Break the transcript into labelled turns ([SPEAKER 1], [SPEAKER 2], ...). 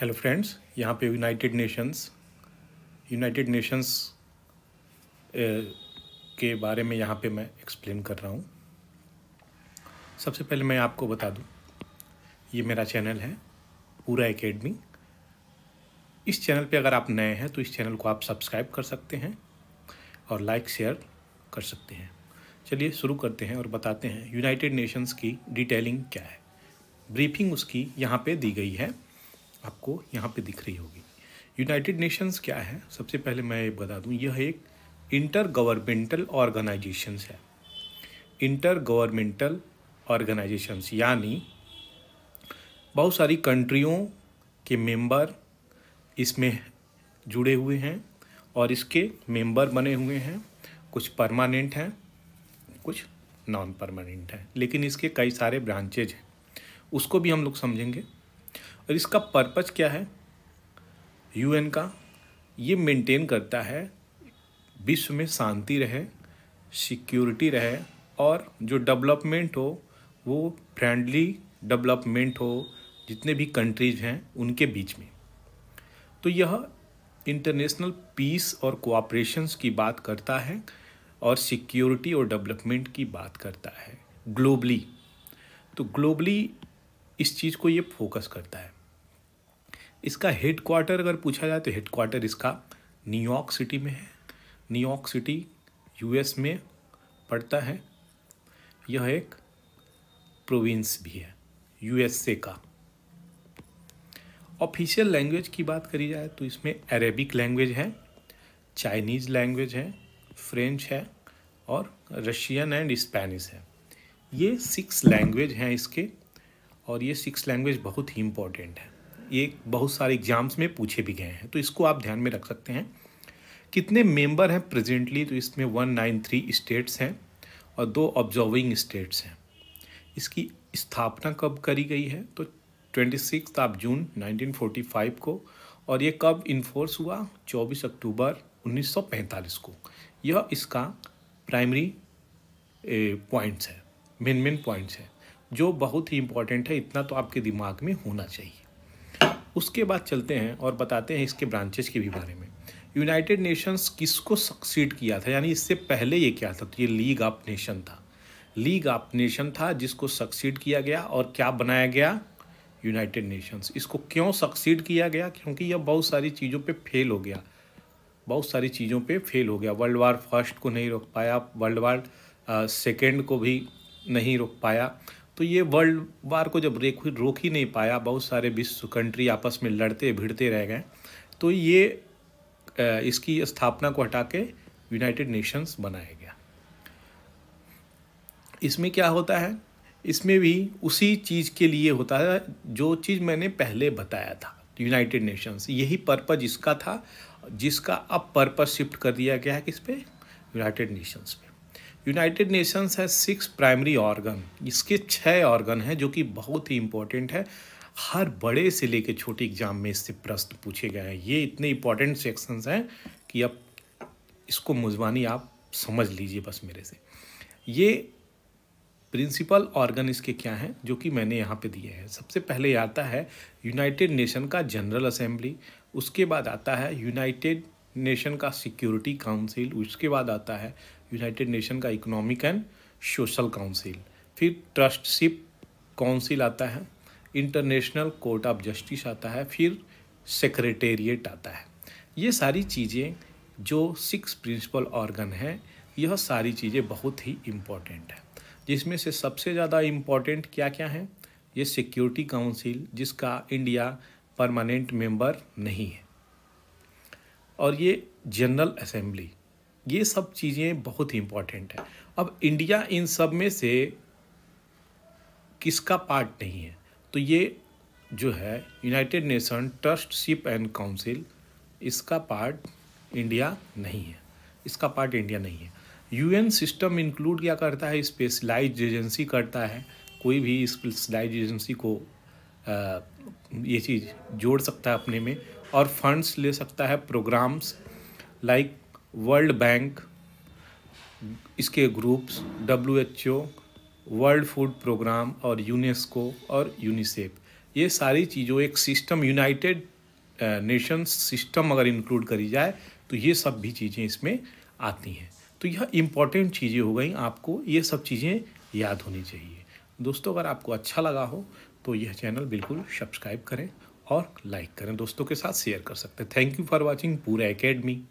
[SPEAKER 1] Hello friends, यहाँ पे United Nations के बारे में यहाँ पे मैं एक्सप्लेन कर रहा हूँ। सबसे पहले मैं आपको बता दूँ, ये मेरा चैनल है पूरा एकेडमी। इस चैनल पे अगर आप नए हैं तो इस चैनल को आप सब्सक्राइब कर सकते हैं और लाइक शेयर कर सकते हैं। चलिए शुरू करते हैं और बताते हैं यूनाइटेड नेशंस की डिटेलिंग क्या है। ब्रीफिंग उसकी यहाँ पे दी गई है, आपको यहाँ पे दिख रही होगी। यूनाइटेड नेशंस क्या है, सबसे पहले मैं ये बता दूँ, यह एक इंटर गवर्नमेंटल ऑर्गेनाइजेशंस है। इंटर गवर्नमेंटल ऑर्गेनाइजेशंस यानी बहुत सारी कंट्रियों के मेंबर इसमें जुड़े हुए हैं और इसके मेंबर बने हुए हैं। कुछ परमानेंट हैं, कुछ नॉन परमानेंट हैं, लेकिन इसके कई सारे ब्रांचेज हैं, उसको भी हम लोग समझेंगे। और इसका पर्पस क्या है यूएन का? ये मेंटेन करता है विश्व में शांति रहे, सिक्योरिटी रहे और जो डेवलपमेंट हो वो फ्रेंडली डेवलपमेंट हो जितने भी कंट्रीज हैं उनके बीच में। तो यह इंटरनेशनल पीस और कोऑपरेशंस की बात करता है और सिक्योरिटी और डेवलपमेंट की बात करता है ग्लोबली। तो ग्लोबली इस चीज़ को ये फोकस करता है। इसका हेडक्वार्टर अगर पूछा जाए तो हेडक्वार्टर इसका न्यूयॉर्क सिटी में है। न्यूयॉर्क सिटी यूएस में पड़ता है। यह एक प्रोविंस भी है यूएसए का। ऑफिशियल लैंग्वेज की बात करी जाए तो इसमें अरेबिक लैंग्वेज है, चाइनीज़ लैंग्वेज है, फ्रेंच है और रशियन एंड स्पेनिश है। ये 6 लैंग्वेज हैं इसके, और ये 6 लैंग्वेज बहुत ही इम्पोर्टेंट है। ये बहुत सारे एग्जाम्स में पूछे भी गए हैं, तो इसको आप ध्यान में रख सकते हैं। कितने मेंबर हैं प्रेजेंटली? तो इसमें 193 स्टेट्स हैं और 2 ऑब्जर्विंग स्टेट्स हैं। इसकी स्थापना कब करी गई है? तो 26 जून 1945 को। और ये कब इन्फोर्स हुआ? 24 अक्टूबर 1945 को। यह इसका प्राइमरी पॉइंट्स है, मेन पॉइंट्स है, जो बहुत ही इम्पोर्टेंट है। इतना तो आपके दिमाग में होना चाहिए। उसके बाद चलते हैं और बताते हैं इसके ब्रांचेस के भी बारे में। यूनाइटेड नेशंस किसको सक्सीड किया था, यानी इससे पहले ये क्या था? तो ये लीग ऑफ नेशन था। लीग ऑफ नेशन था जिसको सक्सीड किया गया और क्या बनाया गया? United Nations. इसको क्यों सक्सीड किया गया? क्योंकि यह बहुत सारी चीज़ों पे फेल हो गया, वर्ल्ड वार फर्स्ट को नहीं रोक पाया, वर्ल्ड वार सेकेंड को भी नहीं रोक पाया। तो ये वर्ल्ड वार को जब रोक ही नहीं पाया, बहुत सारे विश्व कंट्री आपस में लड़ते भिड़ते रह गए, तो ये इसकी स्थापना को हटा के यूनाइटेड नेशंस बनाया गया। इसमें क्या होता है? इसमें भी उसी चीज़ के लिए होता है जो चीज़ मैंने पहले बताया था। यूनाइटेड नेशंस यही पर्पज़ इसका था, जिसका अब पर्पज़ शिफ्ट कर दिया गया है किस पे? यूनाइटेड नेशंस पे। यूनाइटेड नेशंस है 6 प्राइमरी ऑर्गन। इसके 6 ऑर्गन हैं जो कि बहुत ही इंपॉर्टेंट है। हर बड़े से लेके छोटे एग्जाम में इससे प्रश्न पूछे गए हैं। ये इतने इंपॉर्टेंट सेक्शंस हैं कि अब इसको मुज़बानी आप समझ लीजिए बस मेरे से। ये प्रिंसिपल ऑर्गन इसके क्या हैं जो कि मैंने यहाँ पे दिए हैं। सबसे पहले आता है यूनाइटेड नेशन का जनरल असेंबली, उसके बाद आता है यूनाइटेड नेशन का सिक्योरिटी काउंसिल, उसके बाद आता है यूनाइटेड नेशन का इकोनॉमिक एंड सोशल काउंसिल, फिर ट्रस्टशिप काउंसिल आता है, इंटरनेशनल कोर्ट ऑफ जस्टिस आता है, फिर सेक्रेटेरिएट आता है। ये सारी चीज़ें जो 6 प्रिंसिपल ऑर्गन हैं, यह सारी चीज़ें बहुत ही इम्पोर्टेंट हैं। जिसमें से सबसे ज़्यादा इम्पोर्टेंट क्या क्या है? ये सिक्योरिटी काउंसिल, जिसका इंडिया परमानेंट मेंबर नहीं है, और ये जनरल असेंबली, ये सब चीज़ें बहुत ही इम्पोर्टेंट है। अब इंडिया इन सब में से किसका पार्ट नहीं है? तो ये जो है यूनाइटेड नेशन ट्रस्टशिप एंड काउंसिल, इसका पार्ट इंडिया नहीं है। यूएन सिस्टम इंक्लूड क्या करता है? स्पेशलाइज्ड एजेंसी करता है। कोई भी स्पेशलाइज्ड एजेंसी को ये चीज़ जोड़ सकता है अपने में, और फंड्स ले सकता है। प्रोग्राम्स लाइक वर्ल्ड बैंक, इसके groups WHO, world food program और यूनेस्को और यूनिसेफ, ये सारी चीज़ों एक सिस्टम यूनाइटेड नेशन सिस्टम अगर इंक्लूड करी जाए तो ये सब भी चीज़ें इसमें आती हैं। तो यह इम्पॉर्टेंट चीज़ें हो गई, आपको ये सब चीज़ें याद होनी चाहिए। दोस्तों अगर आपको अच्छा लगा हो तो यह चैनल बिल्कुल सब्सक्राइब करें और लाइक करें, दोस्तों के साथ शेयर कर सकते हैं। थैंक यू फॉर वॉचिंग पूरा एकेडमी।